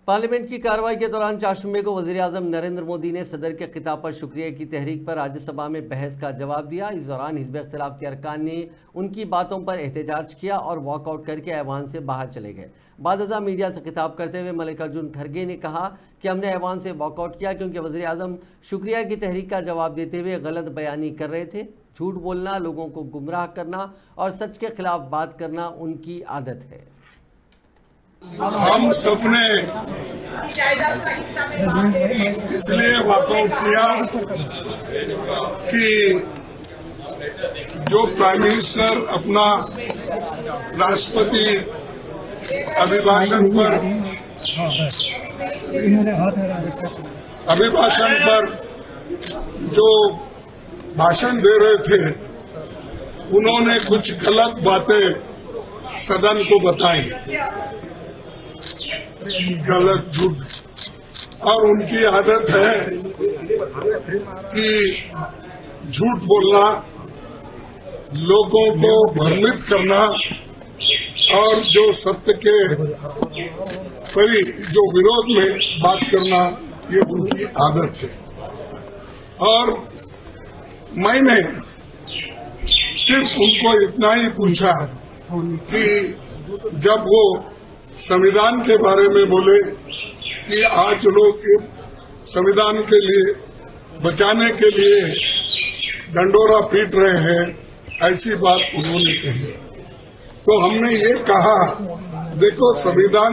Parliament की कार्रवाई के दौरान 4 जुम्मे को वज़ीर-ए-आज़म नरेंद्र मोदी ने सदर के खिताब पर शुक्रिया की तहरीक पर राज्यसभा में बहस का जवाब दिया। इस दौरान हिज़्ब-ए-इख्तिलाफ के अरकान ने उनकी बातों पर एहतजाज किया और वॉकआउट करके ऐवान से बाहर चले गए। बाद मीडिया से खिताब करते हुए मल्लिकार्जुन खड़गे ने कहा कि हमने ऐवान से वॉकआउट किया क्योंकि वज़ीर-ए-आज़म शुक्रिया की तहरीक का जवाब देते हुए गलत बयानी कर रहे थे। झूठ बोलना, लोगों को गुमराह करना और सच के खिलाफ बात करना उनकी आदत है। हम सबने इसलिए वॉकआउट किया कि जो प्राइम मिनिस्टर अपना राष्ट्रपति अभिभाषण पर जो भाषण दे रहे थे, उन्होंने कुछ गलत बातें सदन को बताई, गलत झूठ। और उनकी आदत है कि झूठ बोलना, लोगों को भ्रमित करना और जो सत्य के जो विरोध में बात करना, ये उनकी आदत है। और मैंने सिर्फ उनको इतना ही पूछा कि जब वो संविधान के बारे में बोले कि आज लोग संविधान के लिए बचाने के लिए डंडोरा पीट रहे हैं, ऐसी बात उन्होंने कही। तो हमने ये कहा, देखो संविधान